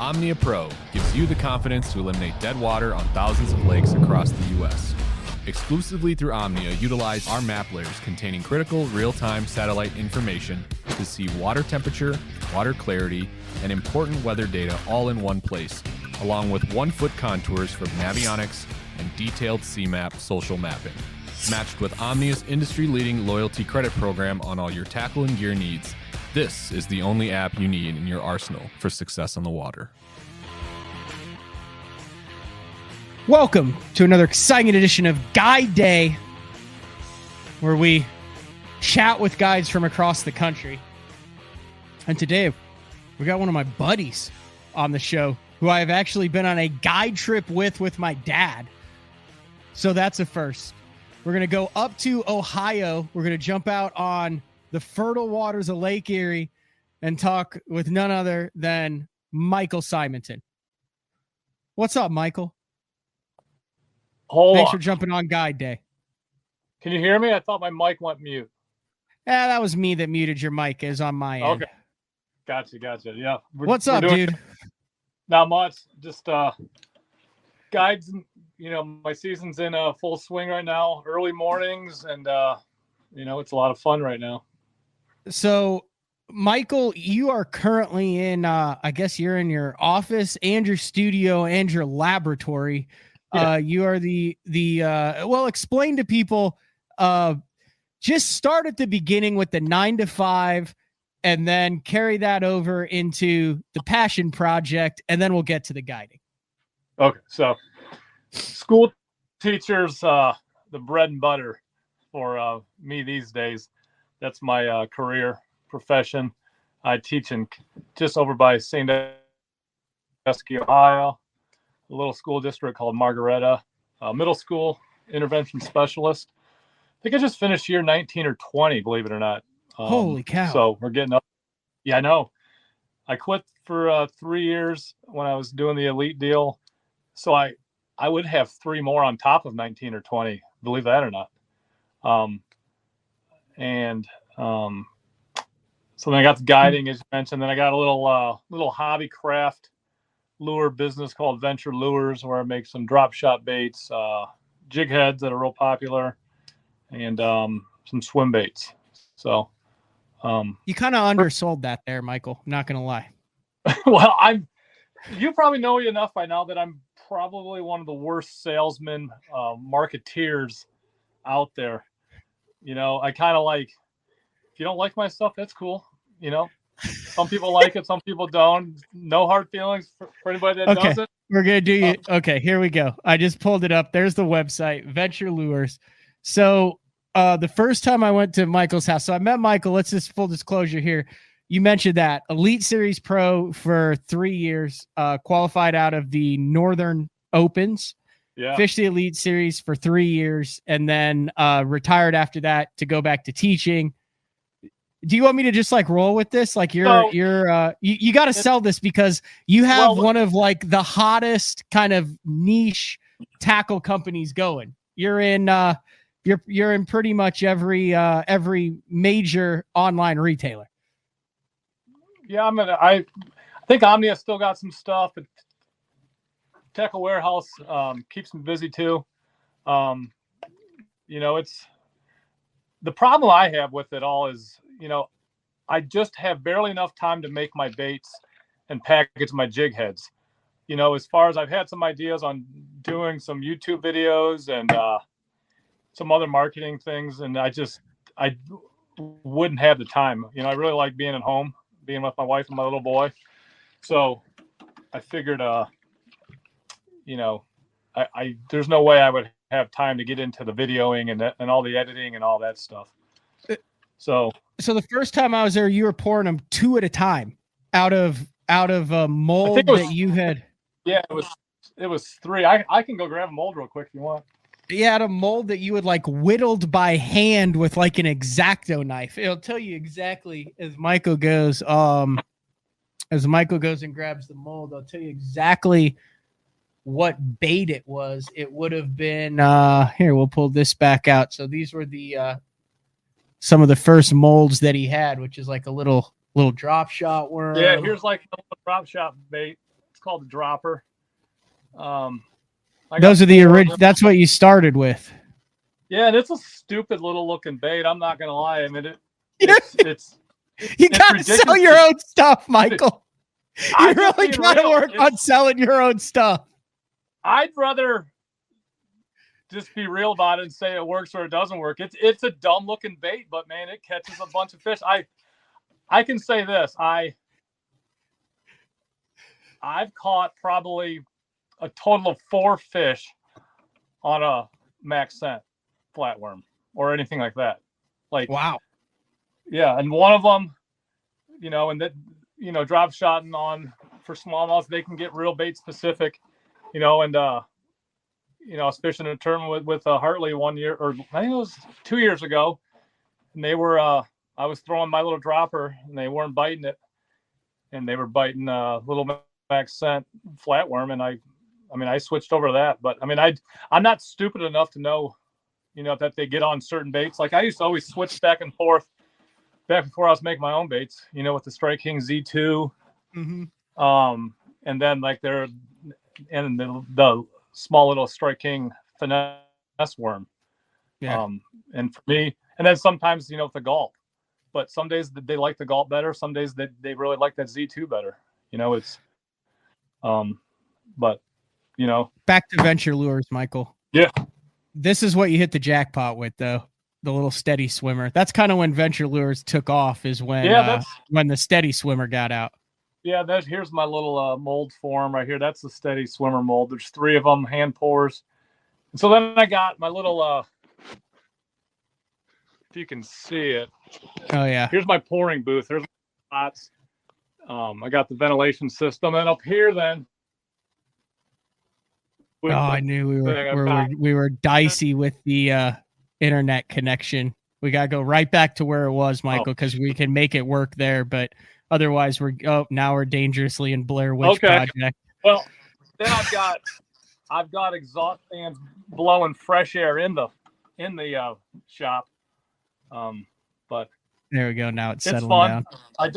Omnia Pro gives you the confidence to eliminate dead water on thousands of lakes across the U.S. Exclusively through Omnia, utilize our map layers containing critical real-time satellite information to see water temperature, water clarity, and important weather data all in one place, along with 1-foot contours for navionics and detailed CMAP social mapping. Matched with Omnia's industry-leading loyalty credit program on all your tackle and gear needs, this is the only app you need in your arsenal for success on the water. Welcome to another exciting edition of Guide Day, where we chat with guides from across the country. And today, we got one of my buddies on the show who I have actually been on a guide trip with my dad. So that's a first. We're going to go up to Ohio. We're going to jump out on the fertile waters of Lake Erie and talk with none other than Michael Simonton. What's up, Michael? Thanks for jumping on Guide Day. Can you hear me? I thought my mic went mute. Yeah, that was me that muted your mic. Is on my end. Okay. Gotcha. Yeah. What's up, dude? Not much. Just guides. You know, my season's in full swing right now. Early mornings, and it's a lot of fun right now. So, Michael, you are currently in. I guess you're in your office and your studio and your laboratory. Yeah. You are well, explain to people, just start at the beginning with the 9 to 5 and then carry that over into the passion project. And then we'll get to the guiding. Okay. So school teachers, the bread and butter for me these days. That's my career profession. I teach in just over by St. Ohio. A little school district called Margaretta, middle school intervention specialist. I think I just finished year 19 or 20, believe it or not. Holy cow. So we're getting up. Yeah, I know. I quit for 3 years when I was doing the elite deal. So I would have 3 more on top of 19 or 20, believe that or not. So then I got the guiding, as you mentioned. Then I got a little hobby craft lure business called Venture Lures, where I make some drop shot baits, jig heads that are real popular, and some swim baits. So you kind of undersold that there, Michael. I'm not gonna lie. Well, you probably know me enough by now that I'm probably one of the worst salesmen, marketeers out there. You know, I kind of like, if you don't like my stuff, that's cool. You know, some people like it, some people don't. No hard feelings for anybody that does it. We're going to do you. Okay, here we go. I just pulled it up. There's the website, Venture Lures. So the first time I went to Michael's house, so I met Michael. Let's just full disclosure here. You mentioned that Elite Series Pro for 3 years, qualified out of the Northern Opens. Yeah. Fished the Elite Series for 3 years, and then retired after that to go back to teaching. Do you want me to just like roll with this? Like you got to sell this because you have one of like the hottest kind of niche tackle companies going. You're in you're in pretty much every major online retailer. Yeah, I think Omnia still got some stuff, but Tackle Warehouse keeps me busy too. It's the problem I have with it all is, I just have barely enough time to make my baits and package my jig heads. As far as I've had some ideas on doing some YouTube videos and some other marketing things, and I wouldn't have the time. I really like being at home, being with my wife and my little boy. So I figured, there's no way I would have time to get into the videoing and all the editing and all that stuff. So the first time I was there, you were pouring them 2 at a time out of a mold that you had. Yeah, it was 3. I can go grab a mold real quick if you want. Yeah, out of mold that you had like whittled by hand with like an X-Acto knife. It'll tell you exactly as Michael goes and grabs the mold. I'll tell you exactly what bait it was. It would have been here. We'll pull this back out. So these were the some of the first molds that he had, which is like a little drop shot worm. Yeah, here's like a little drop shot bait. It's called the dropper. Those are the original. That's what you started with. Yeah, and it's a stupid little looking bait. I'm not gonna lie. I mean, it's you gotta sell your own stuff, Michael. You really gotta work on selling your own stuff. I'd rather just be real about it and say it works or it doesn't work. It's a dumb looking bait, but man, it catches a bunch of fish. I can say this. I've caught probably a total of 4 fish on a max scent flatworm or anything like that. Like, wow. Yeah. And one of them, and that, drop shotting on for smallmouth, they can get real bait specific, and, I was fishing a tournament with Hartley 1 year, or I think it was 2 years ago. And they were, I was throwing my little dropper and they weren't biting it. And they were biting a little max scent flatworm. And I switched over to that, but I'm not stupid enough to know, that they get on certain baits. Like I used to always switch back and forth back before I was making my own baits, with the Strike King Z2. Mm-hmm. And then like the small little Strike King finesse worm. Yeah. And for me, and then sometimes, with the gulp, but some days they like the gulp better. Some days they really like that Z2 better. It's, but, back to venture lures, Michael. Yeah. This is what you hit the jackpot with, though. The little steady swimmer. That's kind of when venture lures took off, is when the steady swimmer got out. Yeah, here's my little mold form right here. That's the steady swimmer mold. There's 3 of them, hand pours. And so then I got my little, if you can see it. Oh yeah. Here's my pouring booth. There's my spots. I got the ventilation system, and up here then. I knew we were dicey with the internet connection. We gotta go right back to where it was, Michael, because we can make it work there. But otherwise, now we're dangerously in Blair Witch Project. Well, then I've got exhaust fans blowing fresh air in the shop. But there we go. Now it's settling fun. down. I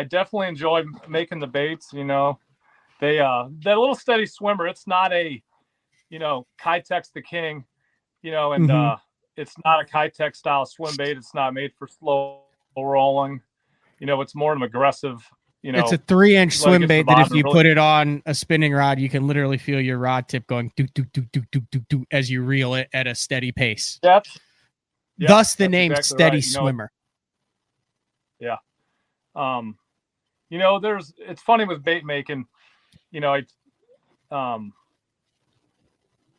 definitely enjoy making the baits. They that little steady swimmer. It's not a, Kitex the King, and it's not a Kitex style swim bait. It's not made for slow rolling. It's more of an aggressive. It's a 3-inch swim bait that if you put it on a spinning rod, you can literally feel your rod tip going do do do do do do do as you reel it at a steady pace. Thus the name exactly Steady right. Swimmer. Yeah. It's funny with bait making.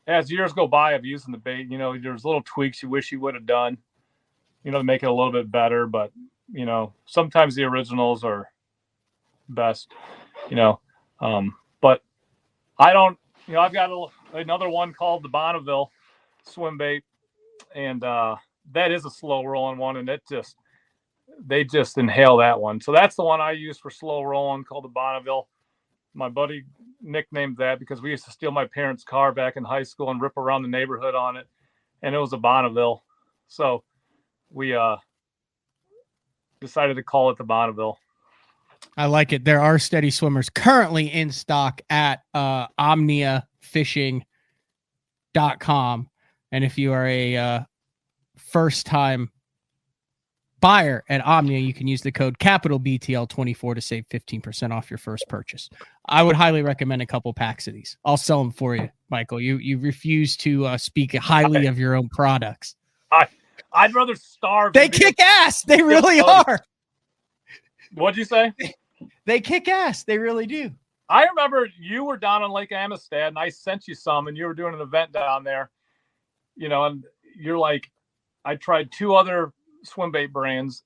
As years go by of using the bait, there's little tweaks you wish you would have done, to make it a little bit better. But, sometimes the originals are best, but I don't, I've got another one called the Bonneville swim bait, and that is a slow rolling one, and they just inhale that one. So that's the one I use for slow rolling, called the Bonneville. My buddy nicknamed that because we used to steal my parents' car back in high school and rip around the neighborhood on it, and it was a Bonneville. So we decided to call it the Bonneville. I like it. There are steady swimmers currently in stock at omniafishing.com. And if you are a first-time buyer at Omnia, you can use the code BTL24 to save 15% off your first purchase. I would highly recommend a couple packs of these. I'll sell them for you, Michael. You refuse to speak highly of your own products. I'd rather starve. They kick ass. They really are. What'd you say? They kick ass. They really do. I remember you were down on Lake Amistad, and I sent you some, and you were doing an event down there, and you're like, I tried 2 other swim bait brands,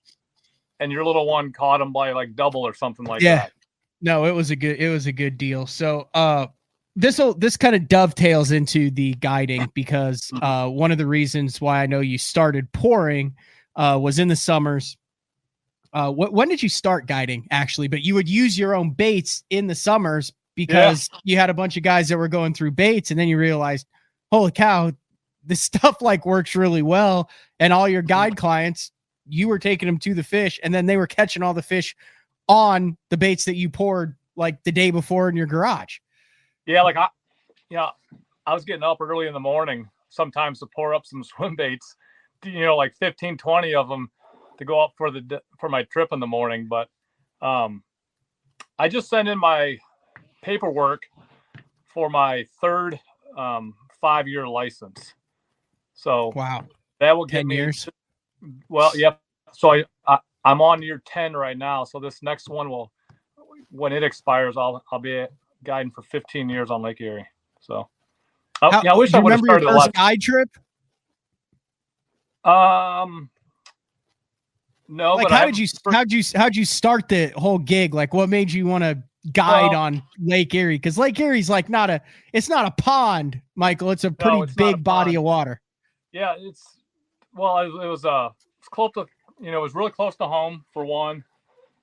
and your little one caught them by like double or something like that. No, it was a good deal. So this kind of dovetails into the guiding, because one of the reasons why I know you started pouring was in the summers. When did you start guiding, actually? But you would use your own baits in the summers because you had a bunch of guys that were going through baits, and then you realized, holy cow, this stuff like works really well. And all your guide clients, you were taking them to the fish, and then they were catching all the fish on the baits that you poured like the day before in your garage. Yeah, I was getting up early in the morning sometimes to pour up some swim baits, like 15, 20 of them to go up for my trip in the morning. But I just sent in my paperwork for my third 5-year license. So wow, that will 10 get me years. Well, yeah. So I'm on year 10 right now. So this next one when it expires, I'll be guiding for 15 years on Lake Erie. So I wish I would have started your first guide trip. No, like but how'd you start the whole gig? Like what made you want to guide on Lake Erie? Because Lake Erie's like it's not a pond, Michael. It's a pretty big body of water. Yeah, it was close to, it was really close to home for one.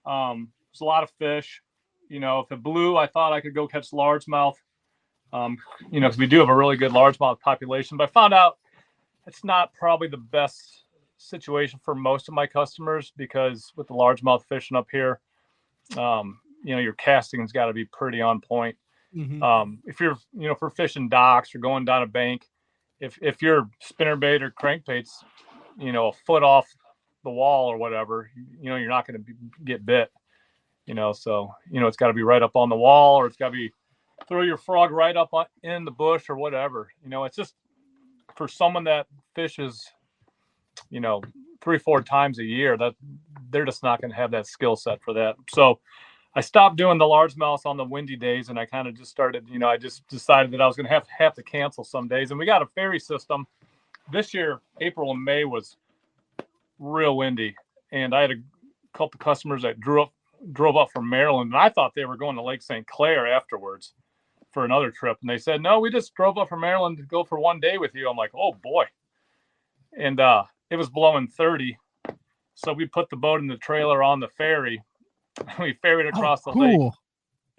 There's a lot of fish. If it blew, I thought I could go catch largemouth. Because we do have a really good largemouth population, but I found out it's not probably the best situation for most of my customers, because with the largemouth fishing up here, your casting's got to be pretty on point. Mm-hmm. If you're, for fishing docks or going down a bank, if your spinnerbait or crankbait's, a foot off the wall or whatever, you're not going to get bit. So it's got to be right up on the wall, or it's got to be throw your frog right up in the bush or whatever. It's just for someone that fishes, 3-4 times a year, that they're just not going to have that skill set for that. So I stopped doing the largemouth on the windy days, and I kind of just started, I just decided that I was going to have to cancel some days. And we got a ferry system. This year, April and May was real windy, and I had a couple customers that drove up from Maryland, and I thought they were going to Lake St. Clair afterwards for another trip. And they said, no, we just drove up from Maryland to go for one day with you. I'm like, oh boy. And it was blowing 30. So we put the boat in the trailer on the ferry. We ferried across the lake.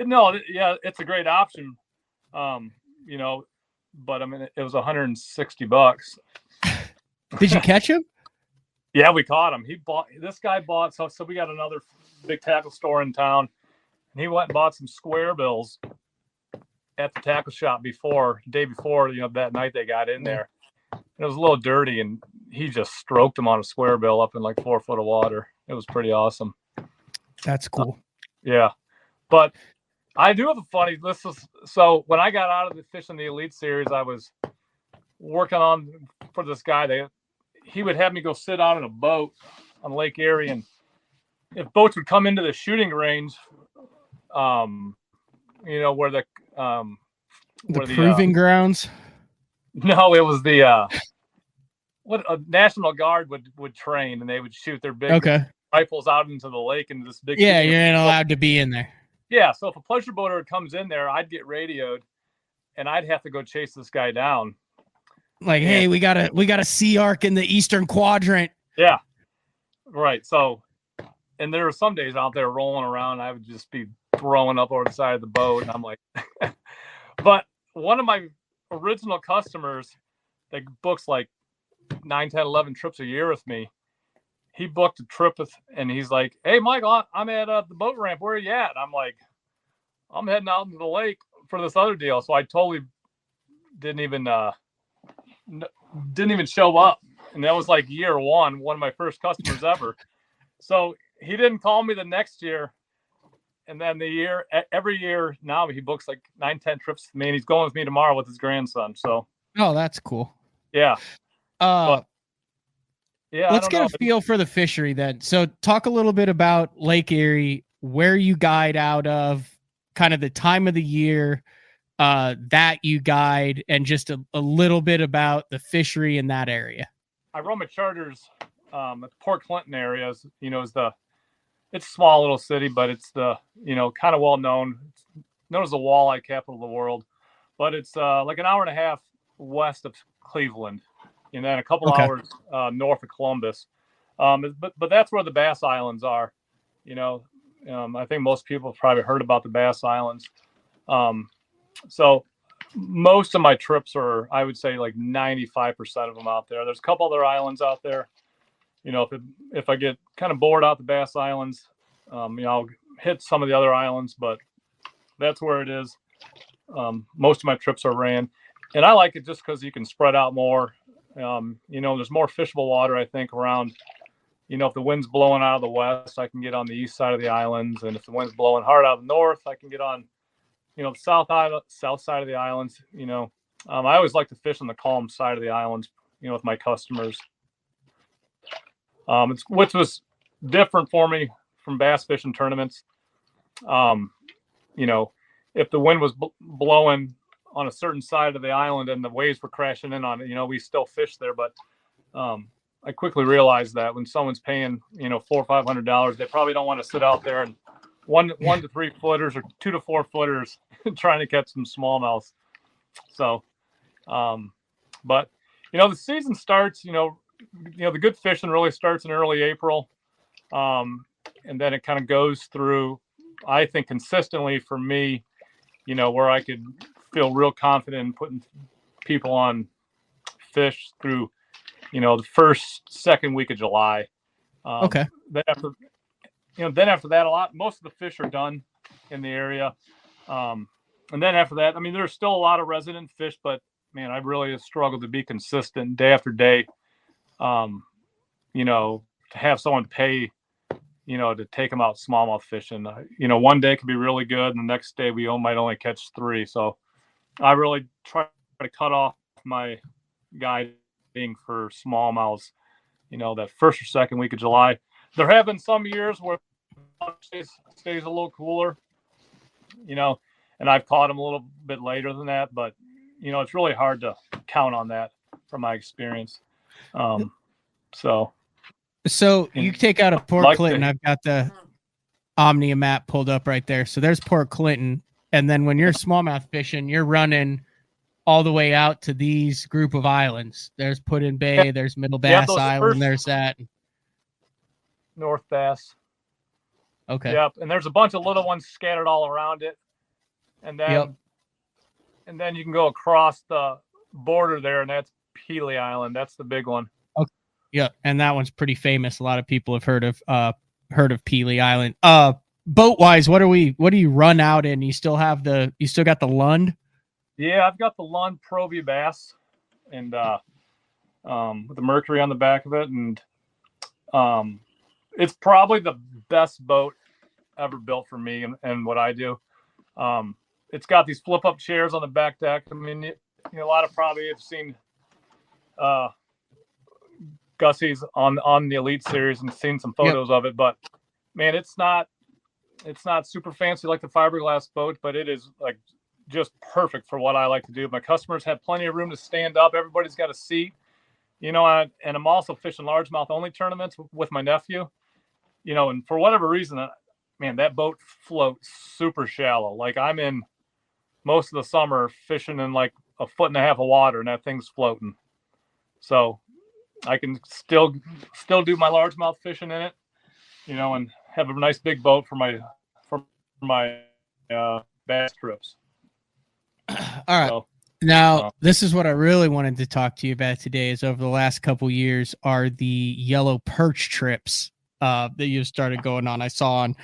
No, yeah, it's a great option. But I mean, it was $160. Did you catch him? Yeah, we caught him. This guy bought, so we got another big tackle store in town, and he went and bought some square bills at the tackle shop day before, that night they got in there. And it was a little dirty, and he just stroked him on a square bill up in like 4 foot of water. It was pretty awesome. That's cool. Yeah. But I do have so when I got out of the fishing the Elite Series, I was working for this guy. He would have me go sit out in a boat on Lake Erie, and if boats would come into the shooting range, where the proving grounds. No, it was the what a National Guard would train, and they would shoot their big rifles out into the lake, and this big. Yeah, you're not allowed to be in there. Yeah, so if a pleasure boater comes in there, I'd get radioed, and I'd have to go chase this guy down. Like, hey, we got a sea arc in the eastern quadrant. Yeah, right. So, and there were some days out there rolling around, I would just be throwing up over the side of the boat, and I'm like, but one of my original customers that books like 9, 10, 11 trips a year with me, he booked a trip and he's like, hey, Michael, I'm at the boat ramp. Where are you at? And I'm like, I'm heading out into the lake for this other deal. So I totally didn't even show up. And that was like year one of my first customers ever. So he didn't call me the next year. And then every year now he books like 9, 10 trips with me, and he's going with me tomorrow with his grandson. So, oh, that's cool. Yeah. Let's get a feel for the fishery then. So talk a little bit about Lake Erie, where you guide out of, kind of the time of the year that you guide, and just a little bit about the fishery in that area. I run my charters at Port Clinton area. It's a small little city, but it's the, kind of well known. It's known as the walleye capital of the world, but it's like an hour and a half west of Cleveland, and then a couple hours north of Columbus. But that's where the Bass Islands are. I think most people have probably heard about the Bass Islands. So most of my trips are, I would say, like 95% of them out there. There's a couple other islands out there. If I get kind of bored out the Bass Islands, I'll hit some of the other islands, but That's where it is. Most of my trips are ran, and I like it just because you can spread out more. There's more fishable water, I think, around. If the wind's blowing out of the west, I can get on the east side of the islands, and if the wind's blowing hard out of the north, I can get on, the south side of the islands. I always like to fish on the calm side of the islands, with my customers. Which was different for me from bass fishing tournaments. If the wind was blowing on a certain side of the island and the waves were crashing in on it, we still fish there. But I quickly realized that when someone's paying, $400 or $500, they probably don't want to sit out there and one to 3 footers or 2 to 4 footers trying to catch some smallmouth. So, but the season starts. The good fishing really starts in early April, and then it kind of goes through, I think, consistently for me, where I could feel real confident in putting people on fish through, the second week of July. Okay. Then after that, most of the fish are done in the area. And then after that, there's still a lot of resident fish, but man, I really have struggled to be consistent day after day. To have someone pay, to take them out smallmouth fishing. One day can be really good, and the next day we might only catch 3. So I really try to cut off my guiding for smallmouths, that first or second week of July. There have been some years where it stays a little cooler, and I've caught them a little bit later than that, but, it's really hard to count on that from my experience. So you take out a Port Clinton. I've got the Omnia map pulled up right there. So there's Port Clinton. And then when you're smallmouth fishing, you're running all the way out to these group of islands. There's Put-in Bay, there's Middle Bass Island, there's that. North Bass. Okay. Yep. And there's a bunch of little ones scattered all around it. And then you can go across the border there, and that's Pelee Island. That's the big one. Okay. Yeah, and that one's pretty famous. A lot of people have heard of Pelee Island. Boat wise, what do you run out in? You still got the Lund? Yeah, I've got the Lund Pro V Bass, and with the Mercury on the back of it, and it's probably the best boat ever built for me and what I do. It's got these flip up chairs on the back deck. A lot of probably have seen Gussie's on the Elite Series and seen some photos of it, but man, it's not super fancy like the fiberglass boat, but it is like just perfect for what I like to do. My customers have plenty of room to stand up. Everybody's got a seat, and I'm also fishing largemouth only tournaments with my nephew, and for whatever reason, man, that boat floats super shallow. Like I'm in most of the summer fishing in like 1.5 feet of water, and that thing's floating. So I can still do my largemouth fishing in it, and have a nice big boat for my bass trips. All right. So, now, this is what I really wanted to talk to you about today. Is over the last couple years are the yellow perch trips that you've started going on. I saw on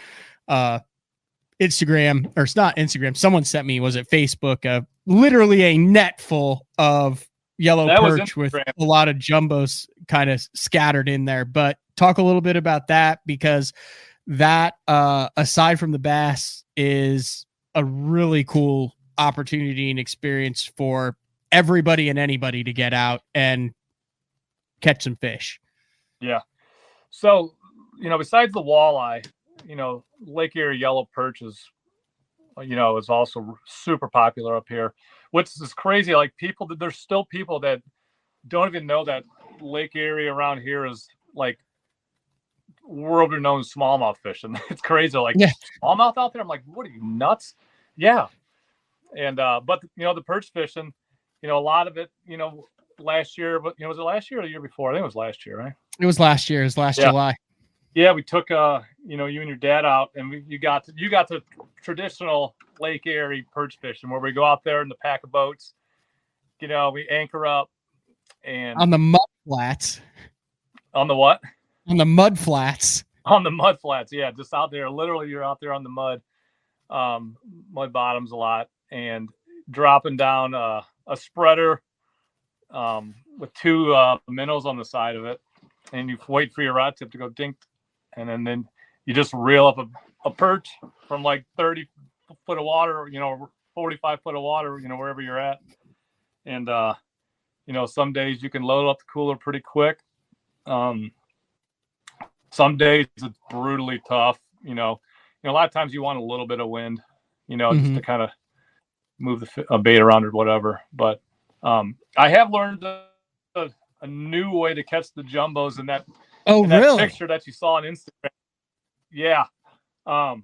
Instagram, or it's not Instagram. Someone sent me, was it Facebook? Literally a net full of yellow perch with a lot of jumbos kind of scattered in there. But talk a little bit about that, because that, aside from the bass, is a really cool opportunity and experience for everybody and anybody to get out and catch some fish. Yeah. So, besides the walleye, Lake Erie yellow perch is also super popular up here, which is crazy. Like there's still people that don't even know that Lake Erie around here is like world-renowned smallmouth fishing. It's crazy. Like smallmouth out there. I'm like, what are you, nuts? Yeah. And, but the perch fishing, a lot of it, last year, but was it last year or the year before? I think it was last year, right? It was last year. It was last July. Yeah, we took you and your dad out, and you got the traditional Lake Erie perch fishing, where we go out there in the pack of boats. We anchor up and on the mud flats. On the what? On the mud flats. On the mud flats, yeah, just out there. Literally, you're out there on the mud. my bottoms a lot, and dropping down a spreader with two minnows on the side of it, and you wait for your rod tip to go dink, and then you just reel up a perch from like 30 foot of water, 45 foot of water, wherever you're at. And, some days you can load up the cooler pretty quick. Some days it's brutally tough. A lot of times you want a little bit of wind, just to kind of move a bait around or whatever. But I have learned a new way to catch the jumbos in that. Oh, that really? picture that you saw on Instagram. Yeah. And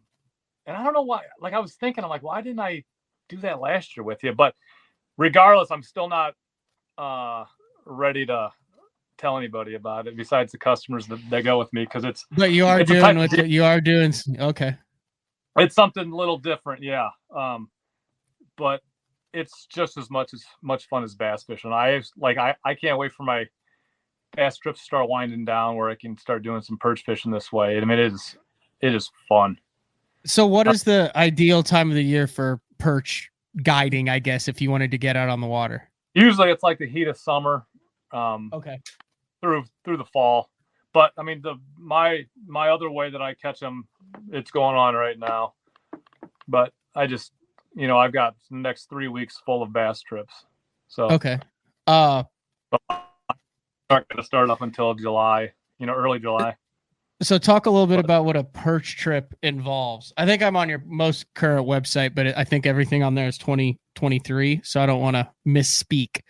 I don't know why, like I was thinking, I'm like, why didn't I do that last year with you? But regardless, I'm still not ready to tell anybody about it besides the customers that go with me. Cause but you are doing what you are doing. Okay. It's something a little different. Yeah. But it's just as much fun as bass fishing. I can't wait for my bass trips to start winding down where I can start doing some perch fishing this way. I mean, it is fun. So what is the ideal time of the year for perch guiding, I guess, if you wanted to get out on the water? Usually it's like the heat of summer. Okay. Through the fall. But I mean, my other way that I catch them, it's going on right now. But I just, I've got the next 3 weeks full of bass trips. So okay. But I'm not going to start up until July, early July. So talk a little bit about what a perch trip involves. I think I'm on your most current website, but I think everything on there is 2023. So I don't want to misspeak.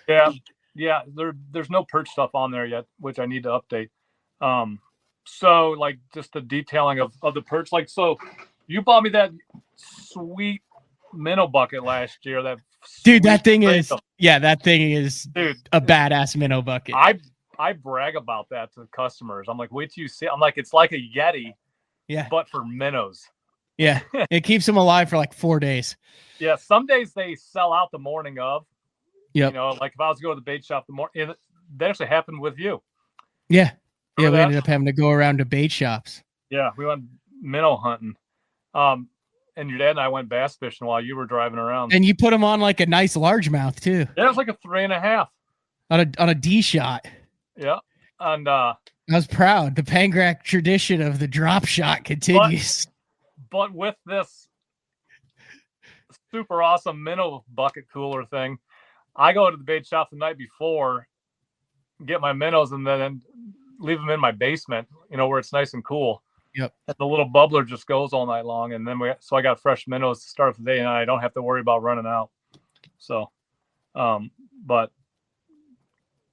Yeah. There's no perch stuff on there yet, which I need to update. So like just the detailing of the perch, like, so you bought me that sweet minnow bucket last year. That thing is dude, a badass minnow bucket. I brag about that to customers. I'm like, wait till you see. I'm like, it's like a Yeti, but for minnows. Yeah, it keeps them alive for like 4 days. Yeah, some days they sell out the morning of. Yeah, like if I was to go to the bait shop the morning, that actually happened with you. Yeah, we ended up having to go around to bait shops. Yeah, we went minnow hunting. And your dad and I went bass fishing while you were driving around. And you put them on like a nice largemouth too. Yeah, it was like a 3.5 on a D shot. Yeah, and I was proud. The Pangrak tradition of the drop shot continues. But with this super awesome minnow bucket cooler thing, I go to the bait shop the night before, get my minnows, and then leave them in my basement, where it's nice and cool. Yep. And the little bubbler just goes all night long, and then so I got fresh minnows to start the day, and I don't have to worry about running out. So, but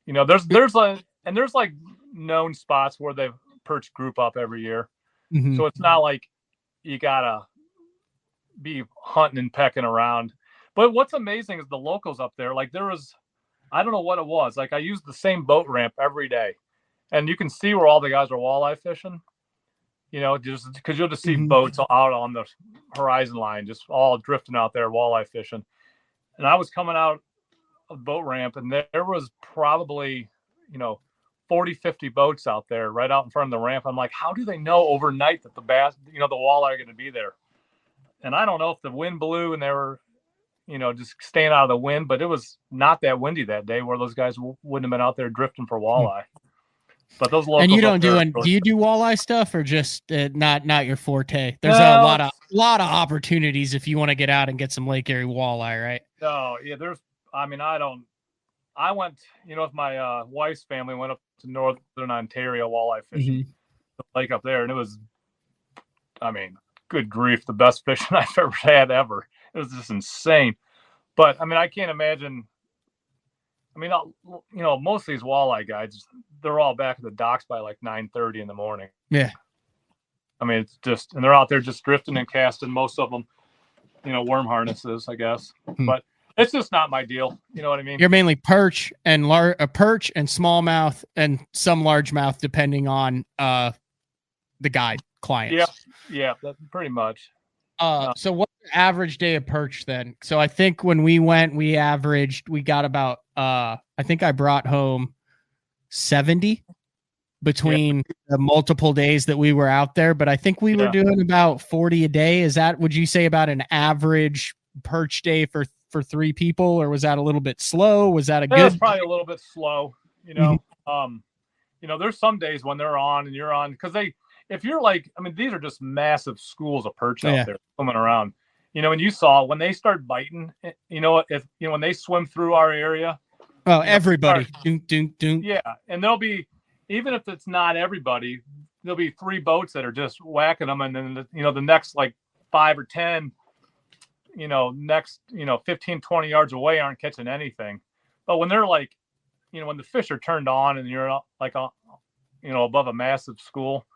there's like known spots where they perch group up every year. Mm-hmm. So it's not like you gotta be hunting and pecking around. But what's amazing is the locals up there. Like I don't know what it was. Like I used the same boat ramp every day, and you can see where all the guys are walleye fishing. Just because you'll just see boats out on the horizon line, just all drifting out there walleye fishing. And I was coming out of the boat ramp, and there was probably 40, 50 boats out there right out in front of the ramp. I'm like, how do they know overnight that the bass, the walleye are going to be there? And I don't know if the wind blew and they were, just staying out of the wind, but it was not that windy that day where those guys wouldn't have been out there drifting for walleye. But those locals. And you don't do you do walleye stuff or just not your forte? There's a lot of opportunities if you want to get out and get some Lake Erie walleye, right? No, yeah, I went, with my wife's family, went up to northern Ontario walleye fishing, the lake up there, and it was, good grief, the best fishing I've ever had ever. It was just insane. But I can't imagine. Most of these walleye guys, they're all back at the docks by like 9:30 in the morning. Yeah. It's just, and they're out there just drifting and casting. Most of them, worm harnesses, I guess. But it's just not my deal. You know what I mean? You're mainly perch and perch and smallmouth and some largemouth, depending on the guide clients. Yeah, that's pretty much. So what's the average day of perch then? So I think when we went, we got about I think I brought home 70 between the multiple days that we were out there, but I think we were doing about 40 a day. Is that, would you say, about an average perch day for 3 people, or was that a little bit slow? Was that a good? That's probably a little bit slow, you know. You know, there's some days when they're on and you're on, because if you're like, I mean, these are just massive schools of perch out there swimming around. You know, and you saw when they start biting, you know, when they swim through our area. Oh, everybody. Yeah. And there'll be, even if it's not everybody, there'll be 3 boats that are just whacking them. And then, you know, the next like 5 or 10, you know, 15, 20 yards away aren't catching anything. But when they're like, you know, when the fish are turned on and you're like, you know, above a massive school,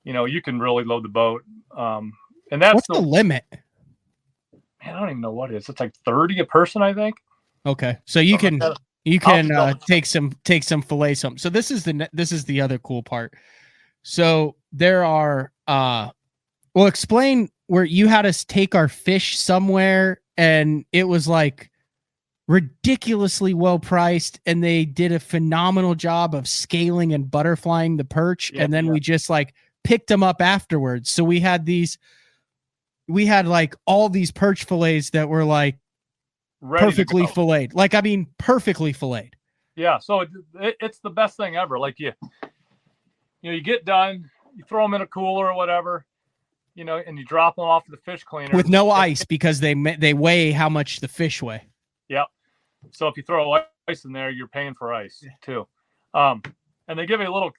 you know, you can really load the boat. And that's what's the limit? Man, I don't even know what it is. It's like 30 a person, I think. Okay. So you can take some fillet some. So this is the other cool part. So there are well, explain where you had us take our fish somewhere and it was like ridiculously well priced, and they did a phenomenal job of scaling and butterflying the perch, and then we just like picked them up afterwards. So we had like all these perch fillets that were like perfectly filleted. Like, I mean, perfectly filleted. Yeah. So it's the best thing ever. Like you get done, you throw them in a cooler or whatever, you know, and you drop them off the fish cleaner with no ice, because they weigh how much the fish weigh. Yep. So if you throw ice in there, you're paying for ice too. And they give you a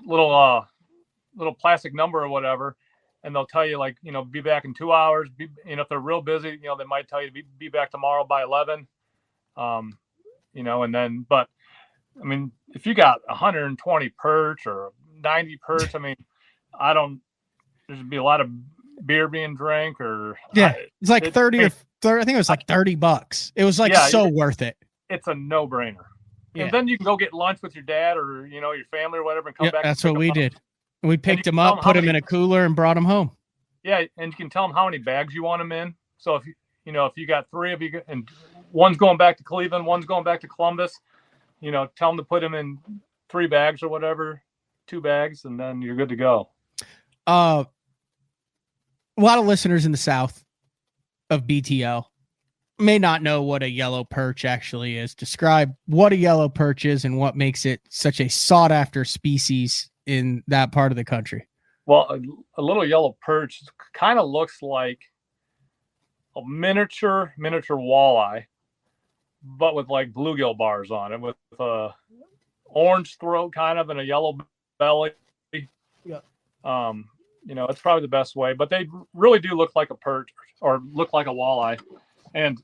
little plastic number or whatever, and they'll tell you, like, you know, be back in 2 hours. You know, if they're real busy, you know, they might tell you to be back tomorrow by 11. You know, and then, but I mean, if you got 120 perch or 90 perch, I mean, there'd be a lot of beer being drank, or it's like 30 or 30. I think it was like $30. It was like so worth it. It's a no-brainer. And then you can go get lunch with your dad or, you know, your family or whatever, and come back. That's what we did. We picked them up, put them in a cooler, and brought them home. Yeah, and you can tell them how many bags you want them in. So if you got 3 of you, and one's going back to Cleveland, one's going back to Columbus, you know, tell them to put them in 3 bags or whatever, 2 bags, and then you're good to go. A lot of listeners in the South of BTL may not know what a yellow perch actually is. Describe what a yellow perch is and what makes it such a sought after species in that part of the country. Well, a little yellow perch kind of looks like a miniature walleye, but with like bluegill bars on it, with a orange throat kind of and a yellow belly. Yeah. You know, it's probably the best way, but they really do look like a perch or look like a walleye. And,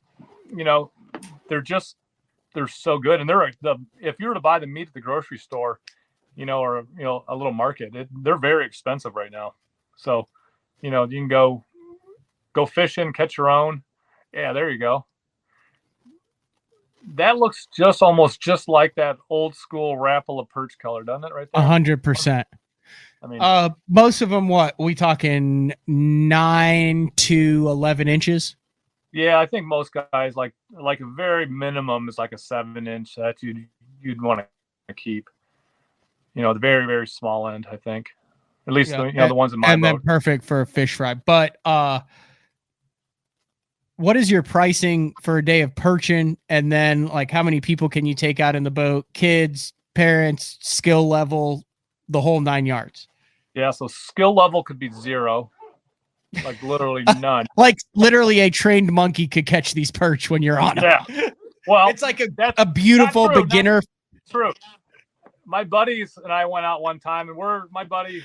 you know, they're so good. And if you were to buy the meat at the grocery store, you know, or, you know, a little market, they're very expensive right now. So, you know, you can go fishing, catch your own. Yeah, there you go. That looks almost just like that old school Rapala perch color, doesn't it? Right there. 100%. I mean, most of them, what we talking 9 to 11 inches? Yeah, I think most guys like a very minimum is like a 7-inch that you'd want to keep. You know, the very, very small end, I think. At least the ones in my boat. And then perfect for a fish fry. But what is your pricing for a day of perching? And then, like, how many people can you take out in the boat? Kids, parents, skill level, the whole 9 yards. Yeah, so skill level could be 0. Like literally none. Like literally a trained monkey could catch these perch when you're on them. Yeah. Well, it's like a beautiful beginner. True. My buddies and I went out one time, and one buddy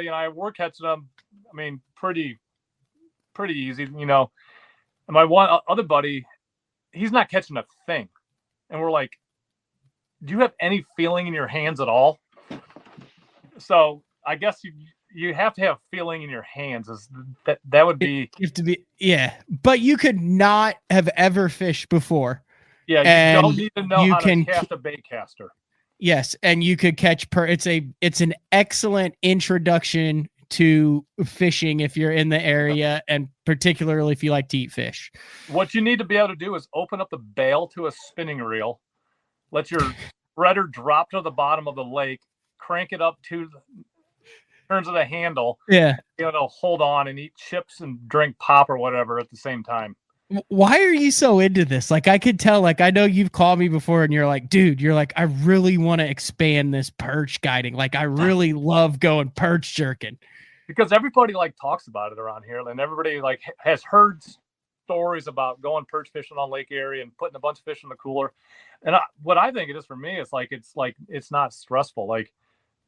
and I were catching them. I mean, pretty easy, you know. And my one other buddy, he's not catching a thing. And we're like, do you have any feeling in your hands at all? So I guess you have to have feeling in your hands. That would be. You have to be, yeah. But you could not have ever fished before. Yeah, you don't need to know how to cast a bait caster. Yes, and you could catch it's an excellent introduction to fishing if you're in the area, and particularly if you like to eat fish. What you need to be able to do is open up the bail to a spinning reel, let your spreader drop to the bottom of the lake, crank it up to turns of the handle. Yeah. To hold on and eat chips and drink pop or whatever at the same time. Why are you so into this? Like, I could tell, like, I know you've called me before and you're like, dude, you're like, I really want to expand this perch guiding. Like, I really love going perch jerking. Because everybody like talks about it around here, and everybody like has heard stories about going perch fishing on Lake Erie and putting a bunch of fish in the cooler. And what I think it is for me, it's not stressful. Like,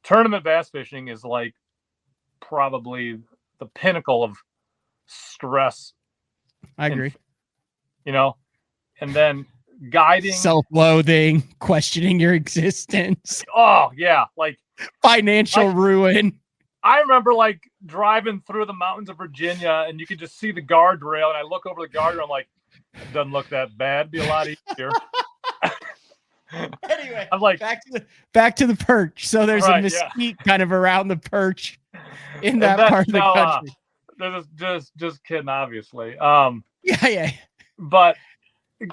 tournament bass fishing is like probably the pinnacle of stress. I agree. And then guiding, self-loathing, questioning your existence. Oh yeah, like financial ruin. I remember like driving through the mountains of Virginia, and you could just see the guardrail, and I look over the guardrail, I'm like, it doesn't look that bad. Be a lot easier. Anyway, I'm like, back to the perch. So there's a mesquite kind of around the perch in that part of the country. Just kidding, obviously. Yeah. But and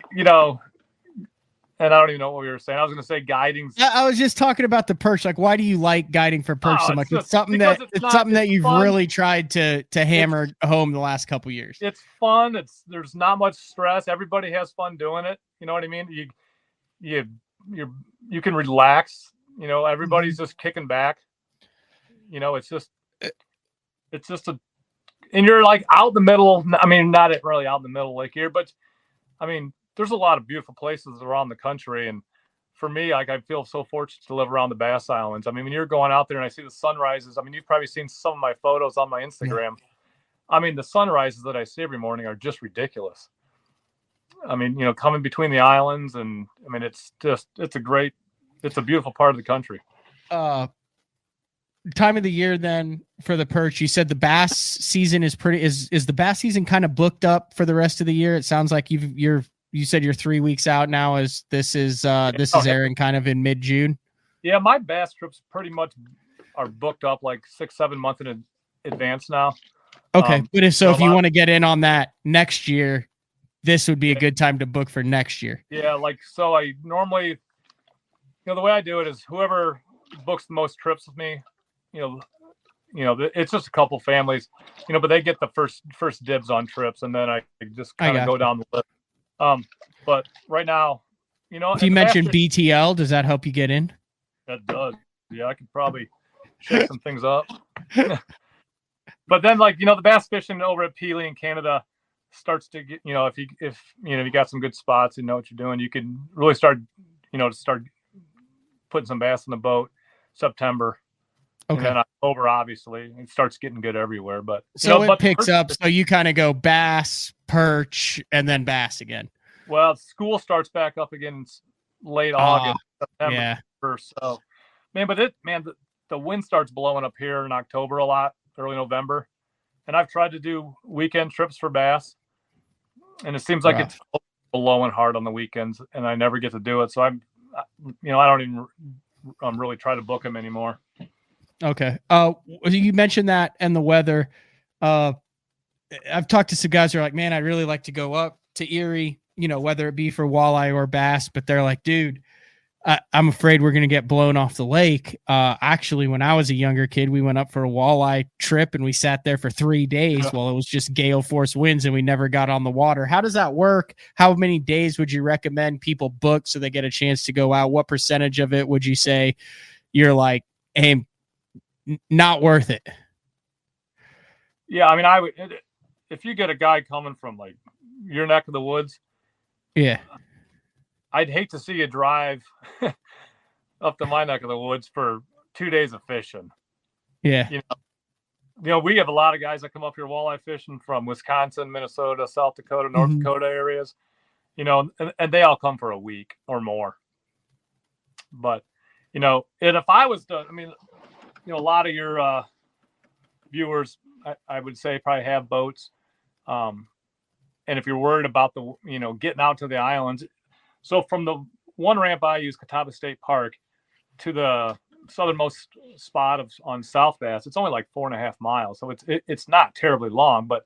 I don't even know what we were saying. I was going to say guiding. I was just talking about the perch. Like, why do you like guiding for perch so much? It's something that you've really tried to hammer home the last couple years. It's fun. There's not much stress. Everybody has fun doing it. You know what I mean? You can relax. Everybody's just kicking back. It's just and you're like out in the middle. I mean, not really out in the middle of Lake Erie, but I mean, there's a lot of beautiful places around the country. And for me, like, I feel so fortunate to live around the Bass Islands. I mean, when you're going out there and I see the sunrises, I mean, you've probably seen some of my photos on my Instagram. Yeah. I mean, the sunrises that I see every morning are just ridiculous. I mean, coming between the islands, and I mean, it's a beautiful part of the country. Time of the year then for the perch, you said the bass season is the bass season kind of booked up for the rest of the year? It sounds like you said you're 3 weeks out now, as this is airing kind of in mid-June. Yeah, my bass trips pretty much are booked up like 6-7 months in advance now. Okay, but if you want to get in on that next year, this would be a good time to book for next year. Yeah, so I normally, the way I do it is whoever books the most trips with me, it's just a couple families, but they get the first dibs on trips, and then I just kind of go down the list. But right now, if you mentioned BTL, does that help you get in? That does. Yeah, I could probably shake some things up. But then, the bass fishing over at Pelee in Canada starts to get, if you got some good spots and know what you're doing, you can really start putting some bass in the boat September. Okay. And then October, obviously, it starts getting good everywhere. But it picks up. So you kind of go bass, perch, and then bass again. Well, school starts back up again late August, September. Yeah. So, the wind starts blowing up here in October a lot, early November, and I've tried to do weekend trips for bass, and it seems like it's blowing hard on the weekends, and I never get to do it. So I don't even really try to book them anymore. Okay. You mentioned that and the weather. I've talked to some guys who are like, man, I'd really like to go up to Erie, whether it be for walleye or bass, but they're like, dude, I'm afraid we're going to get blown off the lake. Actually, when I was a younger kid, we went up for a walleye trip and we sat there for 3 days while it was just gale force winds and we never got on the water. How does that work? How many days would you recommend people book so they get a chance to go out? What percentage of it would you say you're like, hey, not worth it? Yeah, I mean, I would, if you get a guy coming from like your neck of the woods, yeah, I'd hate to see you drive up to my neck of the woods for 2 days of fishing. Yeah. We have a lot of guys that come up here walleye fishing from Wisconsin, Minnesota, South Dakota, North Dakota areas, and they all come for a week or more. But, and if I was to, a lot of your viewers, I would say probably have boats. And if you're worried about getting out to the islands, so from the one ramp I use, Catawba State Park, to the southernmost spot on South Bass, it's only like 4.5 miles. So it's not terribly long, but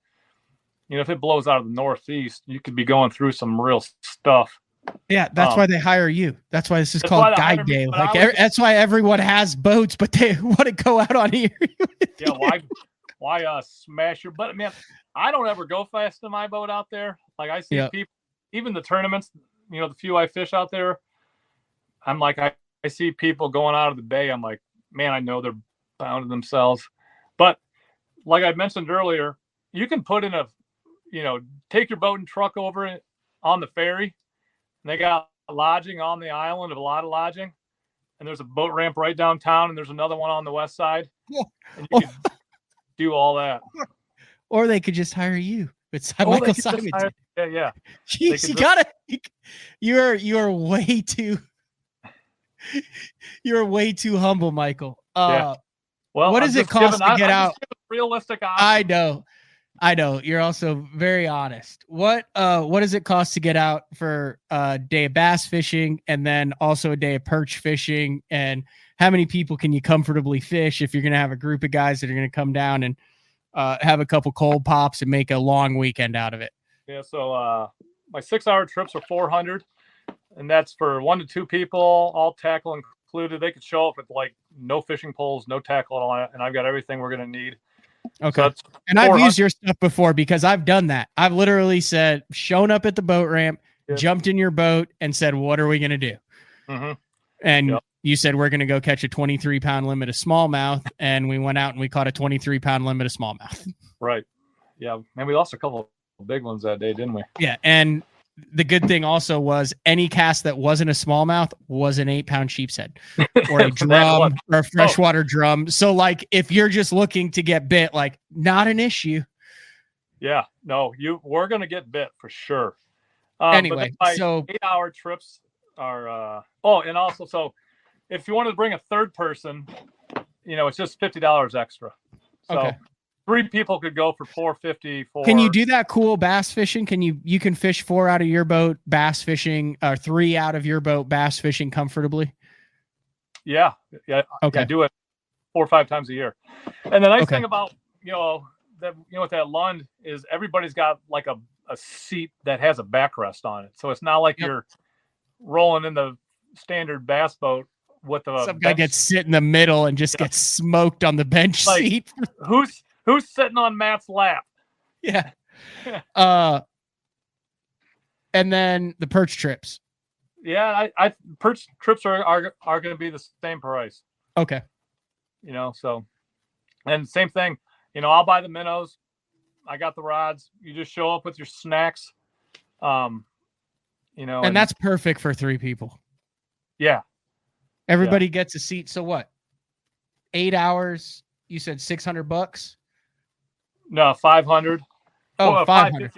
if it blows out of the northeast, you could be going through some real stuff Yeah, that's why they hire you. That's why this is That's called why they hire Guide me, Day. but Like I was- that's why why everyone has boats, but they want to go out on Erie. Yeah, why smash your butt, man? I don't ever go fast in my boat out there. Like I see people, even the tournaments, the few I fish out there, I'm like, I see people going out of the bay. I'm like, man, I know they're bound to themselves. But like I mentioned earlier, you can put in take your boat and truck over it on the ferry. And they got lodging on the island, of a lot of lodging. And there's a boat ramp right downtown, and there's another one on the west side. And you can do all that. Or they could just hire you. It's Michael Simonton. Yeah. Jeez, you're way too humble, Michael. Yeah. Well, what does it cost to get out? Realistic option. I know. You're also very honest. What does it cost to get out for a day of bass fishing and then also a day of perch fishing? And how many people can you comfortably fish if you're going to have a group of guys that are going to come down and have a couple cold pops and make a long weekend out of it? Yeah. So my 6-hour trips are $400, and that's for 1 to 2 people, all tackle included. They could show up with like no fishing poles, no tackle at all, and I've got everything we're going to need. Okay. So and I've used your stuff before because I've done that. I've literally shown up at the boat ramp, jumped in your boat and said, what are we going to do? Mm-hmm. And you said, we're going to go catch a 23-pound limit of smallmouth. And we went out and we caught a 23-pound limit of smallmouth. Right. Yeah. Man, we lost a couple of big ones that day, didn't we? Yeah. And the good thing also was any cast that wasn't a smallmouth was an 8-pound sheepshead or a drum or a freshwater drum. So like, if you're just looking to get bit, like not an issue. Yeah, no, we're going to get bit for sure. Anyway, so 8-hour trips are, and also, so if you wanted to bring a third person, it's just $50 extra. So 3 people could go for $450. Can you do that cool bass fishing? You can fish 4 out of your boat bass fishing, or 3 out of your boat bass fishing comfortably? Yeah. Okay. I do it 4 or 5 times a year. And the nice thing about with that Lund is everybody's got like a seat that has a backrest on it, so it's not like you're rolling in the standard bass boat with some guy gets sit in the middle and just gets smoked on the bench seat. Who's sitting on Matt's lap? Yeah. And then the perch trips. Yeah, perch trips are going to be the same price. Okay. So, and same thing. I'll buy the minnows. I got the rods. You just show up with your snacks. And that's perfect for 3 people. Yeah. Everybody gets a seat. So what? 8 hours. You said $600. No, 500. Oh, 500.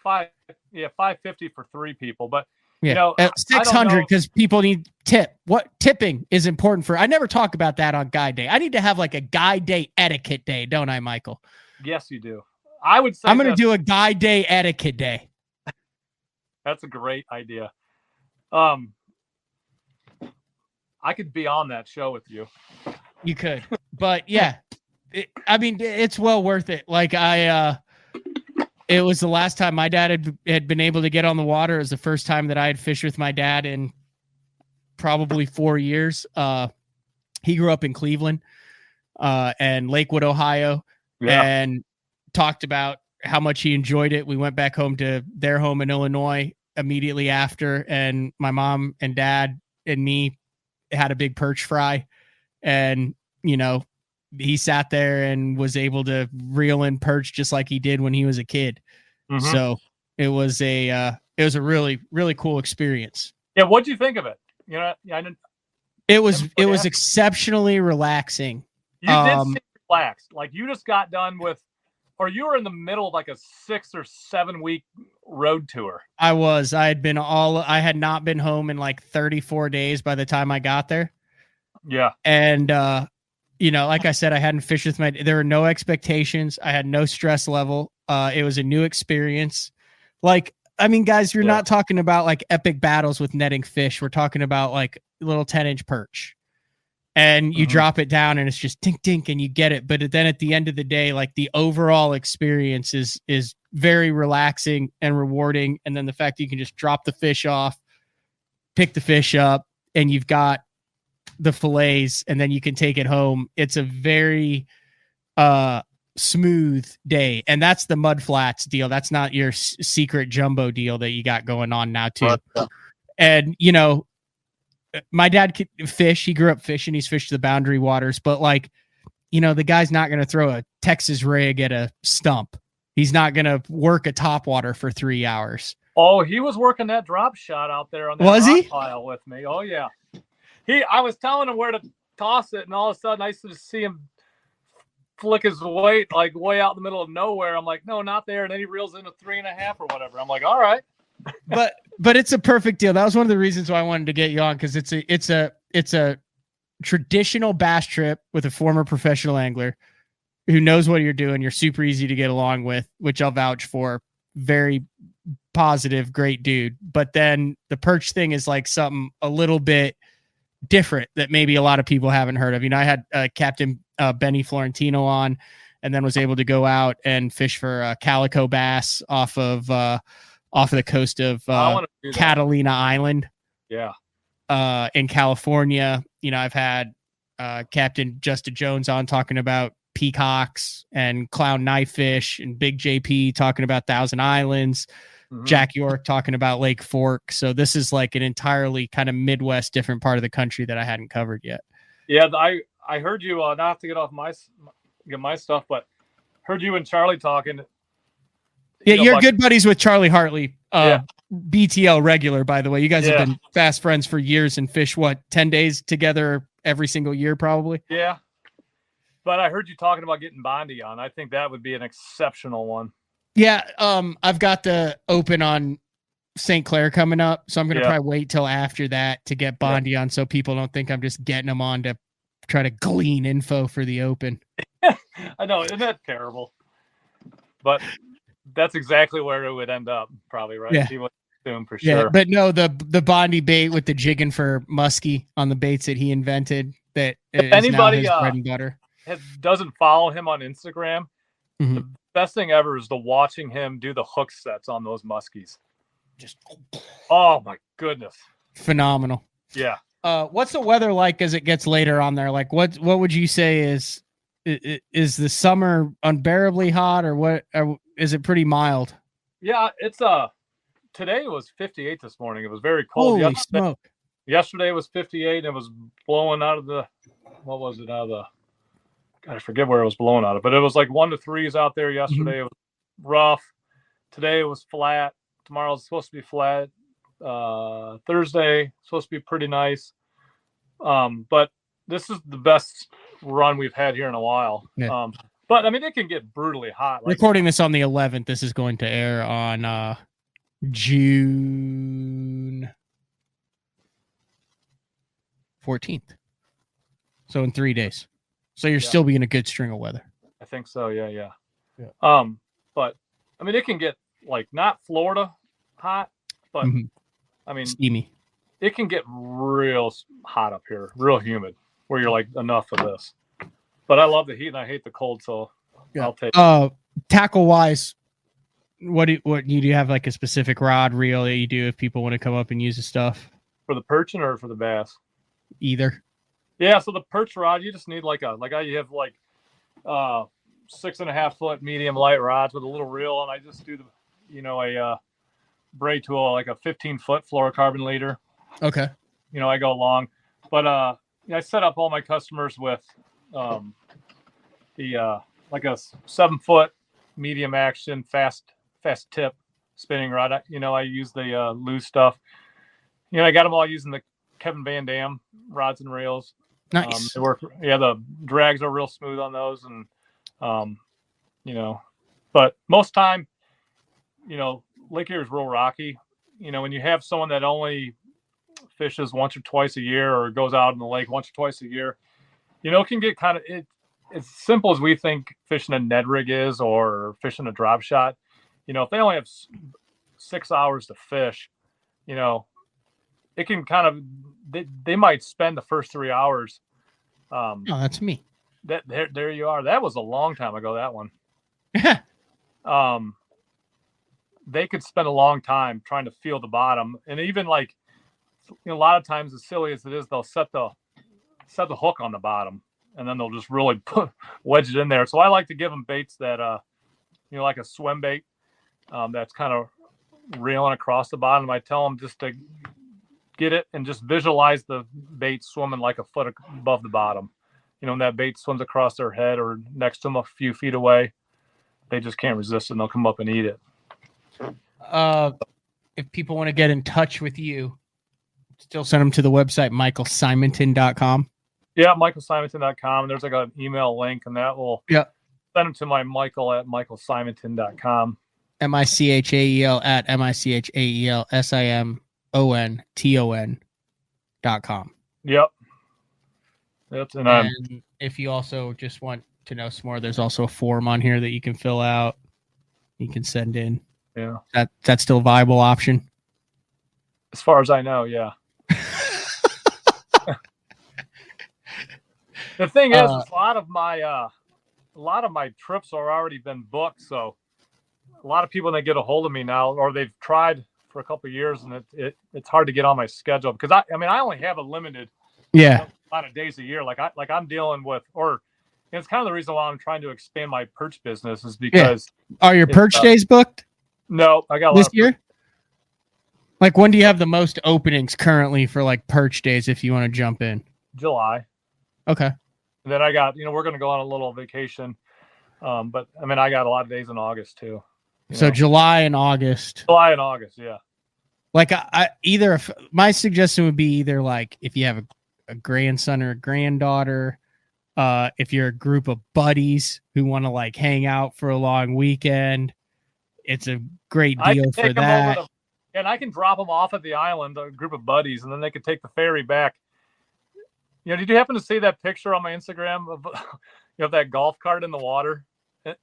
550 for 3 people. But 600 because people need tip. What tipping is important for? I never talk about that on Guide Day. I need to have like a Guide Day etiquette day, don't I, Michael? Yes, you do. I would say I'm going to do a Guide Day etiquette day. That's a great idea. I could be on that show with you. You could, but yeah, it's well worth it. Like it was the last time my dad had been able to get on the water. It was the first time that I had fished with my dad in probably 4 years. He grew up in Cleveland and Lakewood, Ohio, and talked about how much he enjoyed it. We went back home to their home in Illinois immediately after, and my mom and dad and me had a big perch fry, and he sat there and was able to reel in perch just like he did when he was a kid. Mm-hmm. So it was a really, really cool experience. Yeah. What'd you think of it? It was exceptionally relaxing. You did seem relaxed. Like you just got done with, or you were in the middle of like a 6 or 7 week road tour. I had not been home in like 34 days by the time I got there. Yeah. And, like I said, I hadn't fished with there were no expectations. I had no stress level. It was a new experience. Like, I mean, guys, you're not talking about like epic battles with netting fish. We're talking about like little 10-inch perch, and you drop it down and it's just dink, dink, and you get it. But then at the end of the day, like the overall experience is very relaxing and rewarding. And then the fact that you can just drop the fish off, pick the fish up and you've got the fillets and then you can take it home. It's a very smooth day. And that's the mud flats deal. That's not your secret jumbo deal that you got going on now too. And, you know, my dad could fish. He grew up fishing. He's fished the boundary waters, but like, you know, the guy's not going to throw a Texas rig at a stump. He's not going to work a topwater for 3 hours. Oh, he was working that drop shot out there on that rock pile with me. Oh yeah. I was telling him where to toss it, and all of a sudden I used to see him flick his weight like way out in the middle of nowhere. I'm like, no, not there. And then he reels in a 3.5 or whatever. I'm like, all right. But it's a perfect deal. That was one of the reasons why I wanted to get you on, because it's a traditional bass trip with a former professional angler who knows what you're doing. You're super easy to get along with, which I'll vouch for. Very positive, great dude. But then the perch thing is like something a little bit different that maybe a lot of people haven't heard of. You know, I had Captain Benny Florentino on, and then was able to go out and fish for calico bass off of the coast of Catalina Island. Yeah. In California. You know, I've had Captain Justin Jones on talking about peacocks and clown knife fish, and Big JP talking about Thousand Islands, Jack York talking about Lake Fork. So this is like an entirely kind of Midwest, different part of the country that I hadn't covered yet. Yeah, I heard you, not to get off my stuff, but heard you and Charlie talking. Yeah, you're good buddies with Charlie Hartley, BTL regular, by the way. You guys have been fast friends for years and fish, 10 days together every single year, probably? Yeah. But I heard you talking about getting Bondi on. I think that would be an exceptional one. Yeah, I've got the Open on St. Clair coming up, so I'm going to probably wait till after that to get Bondi on, so people don't think I'm just getting them on to try to glean info for the Open. I know, isn't that terrible? But that's exactly where it would end up, probably, right? Yeah. He would assume for Yeah, sure. but no, the Bondi bait with the jigging for muskie on the baits that he invented, that is anybody now his bread and butter. Doesn't follow him on Instagram, the best thing ever is watching him do the hook sets on those muskies. Just, oh my goodness, phenomenal. Yeah. What's the weather like as it gets later on there? Like, what would you say is the summer unbearably hot, or what? Is it pretty mild? Yeah, it's today was 58 this morning. It was very cold. Holy smoke. Yesterday was 58, and it was blowing out of the, what was it, out of the, I forget where it was blowing out of, but it was like 1 to 3s out there yesterday. It was rough. Today it was flat. Tomorrow's supposed to be flat. Thursday supposed to be pretty nice. But this is the best run we've had here in a while. Yeah. But I mean, it can get brutally hot. Recording this on the 11th. This is going to air on June 14th. So in 3 days. So you're still being a good string of weather. I think so. Yeah. But I mean, it can get like not Florida hot, but I mean, steamy. It can get real hot up here, real humid, where you're like, enough of this. But I love the heat and I hate the cold, so I'll take it. Tackle wise, what do you have, like a specific rod reel that you do if people want to come up and use the stuff? For the perching or for the bass? Either. Yeah, so the perch rod, you just need you have 6.5 foot medium light rods with a little reel, and I just do a braid tool, like a 15-foot fluorocarbon leader. Okay. I go long, but I set up all my customers with like a 7-foot medium action fast tip spinning rod. I use the loose stuff. I got them all using the Kevin Van Dam rods and reels. Nice. They work. Yeah, the drags are real smooth on those, and but most time, Lake Erie is real rocky. When you have someone that only fishes once or twice a year, or goes out in the lake once or twice a year, it can get kind of as simple as we think fishing a Ned rig is, or fishing a drop shot. If they only have 6 hours to fish, it can kind of, they might spend the first 3 hours. Oh, that's me. There you are. That was a long time ago, that one. They could spend a long time trying to feel the bottom, and even like a lot of times, as silly as it is, they'll set the hook on the bottom, and then they'll just really wedge it in there. So I like to give them baits that, like a swim bait, that's kind of reeling across the bottom. I tell them just to get it and just visualize the bait swimming like a foot above the bottom. When that bait swims across their head or next to them a few feet away, they just can't resist it, and they'll come up and eat it. If people want to get in touch with you, still send them to the website, michaelsimonton.com. Yeah, michaelsimonton.com. There's like an email link, and that will send them to my Michael at michaelsimonton.com. MICHAEL at MICHAELSIMONTON.com. Yep. And if you also just want to know some more, there's also a form on here that you can fill out. You can send in. Yeah. That's still a viable option? As far as I know, yeah. The thing is, a lot of my trips are already been booked, so a lot of people, when they get a hold of me now, or they've tried for a couple of years, and it's hard to get on my schedule because I only have a limited amount of days a year. Like I'm dealing with, or it's kind of the reason why I'm trying to expand my perch business is because. Are your perch days booked? No, I got a this lot year. Like, when do you have the most openings currently for like perch days if you want to jump in? July. Okay. And then I got, we're going to go on a little vacation. But I got a lot of days in August too. So July and August. July and August, yeah. Like my suggestion would be either like if you have a grandson or a granddaughter, if you're a group of buddies who want to like hang out for a long weekend, it's a great deal for that. And I can drop them off at the island, a group of buddies, and then they could take the ferry back. Did you happen to see that picture on my Instagram of that golf cart in the water?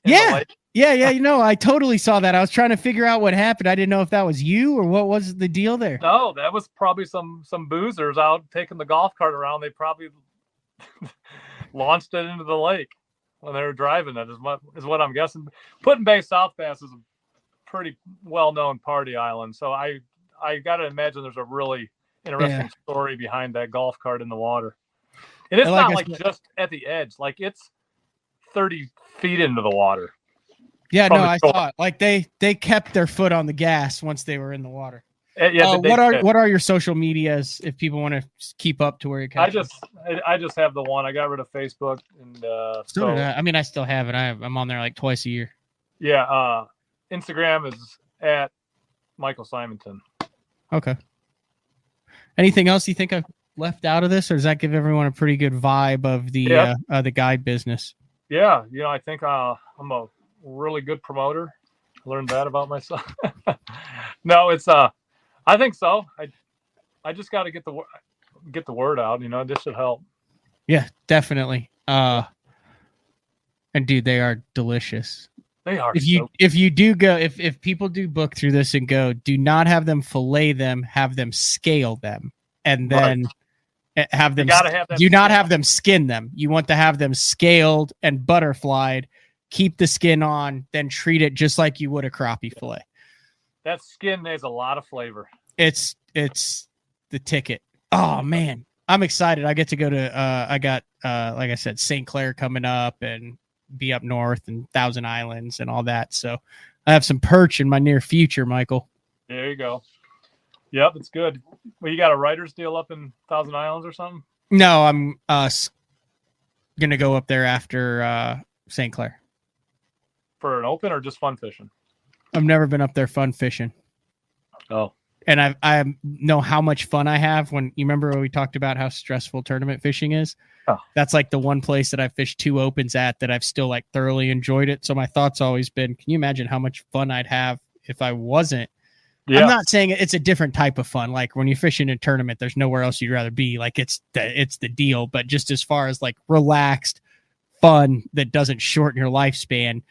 Yeah. I totally saw that. I was trying to figure out what happened. I didn't know if that was you or what was the deal there. No, that was probably some boozers out taking the golf cart around. They probably launched it into the lake when they were driving it, is what I'm guessing. Put-in Bay South Pass is a pretty well-known party island, so I got to imagine there's a really interesting story behind that golf cart in the water. And it's not like just at the edge, like it's 30 feet into the water. Yeah, no, I saw it. Like they kept their foot on the gas once they were in the water. What are your social medias if people want to keep up to where you're catching? I just have the one. I got rid of Facebook, and I still have it. I'm on there like twice a year. Yeah, Instagram is at Michael Simonton. Okay. Anything else you think I've left out of this, or does that give everyone a pretty good vibe of the guide business? Yeah, I think I'm a really good promoter. I learned that about myself. No, it's I think so. I just got to get the word out. This should help. Yeah, definitely. And dude, they are delicious. They are. If you do go, if people do book through this and go, do not have them fillet them, have them scale them, and then have them. Do not have them skin them. You want to have them scaled and butterflied. Keep the skin on, then treat it just like you would a crappie fillet. That skin has a lot of flavor. It's the ticket. Oh man, I'm excited. I get to go to. I got like I said, St. Clair coming up and be up north and Thousand Islands and all that. So I have some perch in my near future, Michael. There you go. Yep, it's good. Well, you got a writer's deal up in Thousand Islands or something? No, I'm gonna go up there after St. Clair. For an open or just fun fishing? I've never been up there fun fishing. Oh. And I know how much fun I have when you remember when we talked about how stressful tournament fishing is. Oh. That's like the one place that I fished 2 opens at that I've still like thoroughly enjoyed it. So my thought's always been, can you imagine how much fun I'd have if I wasn't? Yeah. I'm not saying it's a different type of fun. Like when you're fishing in a tournament, there's nowhere else you'd rather be. Like it's the deal. But just as far as like relaxed fun that doesn't shorten your lifespan,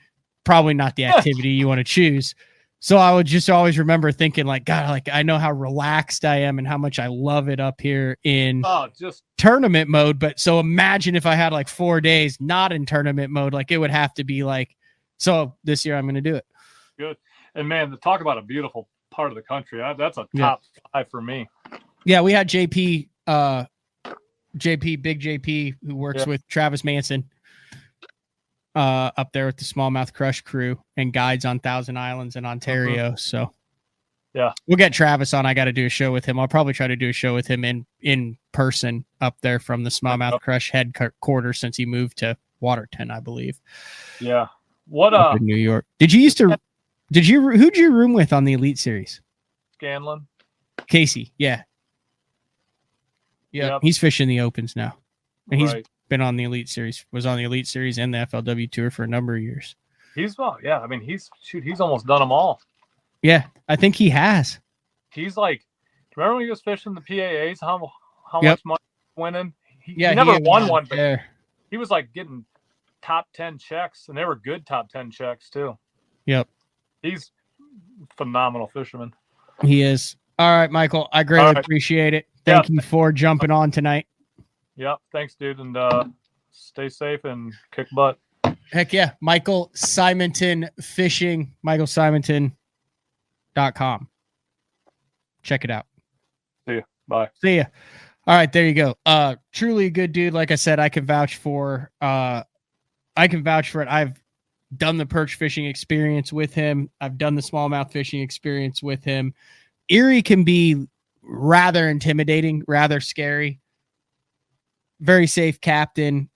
probably not the activity you want to choose. So I would just always remember thinking like, God, like I know how relaxed I am and how much I love it up here in just tournament mode. But so imagine if I had like 4 days not in tournament mode, like it would have to be like, so this year I'm going to do it. Good. And man, to talk about a beautiful part of the country, that's a top 5 for me. Yeah, we had JP, Big JP, who works with Travis Manson, up there with the Smallmouth Crush crew and guides on Thousand Islands in Ontario. So yeah, we'll get Travis on. I got to do a show with him. I'll probably try to do a show with him in person up there from the Smallmouth Crush headquarters since he moved to Waterton, I believe. Yeah. What in New York. Who'd you room with on the Elite Series? Scanlon. Casey, yeah. Yep. He's fishing the Opens now. And he's been on the Elite Series, was on the Elite Series and the FLW Tour for a number of years. He's he's almost done them all. Yeah, I think he has. He's like, remember when he was fishing the PAAs, how much money he was winning? He never won one, but he was like getting top 10 checks, and they were good top 10 checks too. Yep. He's a phenomenal fisherman. He is. All right, Michael, I greatly appreciate it. Thank you for jumping on tonight. Yep. Thanks, dude. And stay safe and kick butt. Heck yeah. Michael Simonton Fishing, michaelsimonton.com. Check it out. See you. Bye. See ya. All right, there you go. Truly a good dude. Like I said, I can vouch for it. I've done the perch fishing experience with him. I've done the smallmouth fishing experience with him. Erie can be rather intimidating, rather scary. Very safe captain,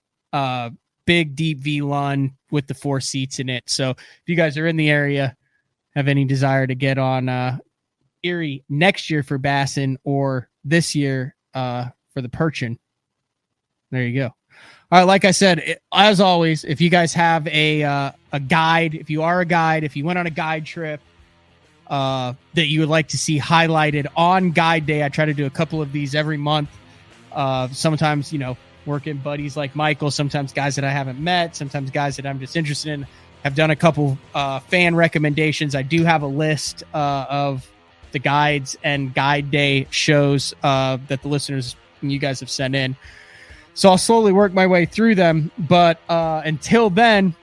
big deep V-Lun with the 4 seats in it. So if you guys are in the area, have any desire to get on Erie next year for Bassin or this year for the Perchin, there you go. All right, like I said, as always, if you guys have a guide, if you are a guide, if you went on a guide trip that you would like to see highlighted on Guide Day, I try to do a couple of these every month. Sometimes, working buddies like Michael, sometimes guys that I haven't met, sometimes guys that I'm just interested in. I've done a couple fan recommendations. I do have a list of the guides and Guide Day shows that the listeners and you guys have sent in. So I'll slowly work my way through them. But until then,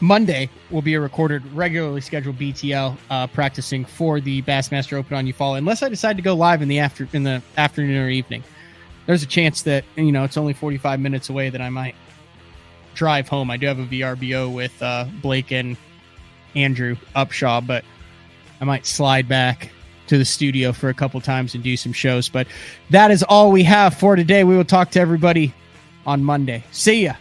Monday will be a recorded, regularly scheduled BTL practicing for the Bassmaster Open on Eufaula. Unless I decide to go live in the afternoon or evening, there's a chance that it's only 45 minutes away that I might drive home. I do have a VRBO with Blake and Andrew Upshaw, but I might slide back to the studio for a couple times and do some shows. But that is all we have for today. We will talk to everybody on Monday. See ya.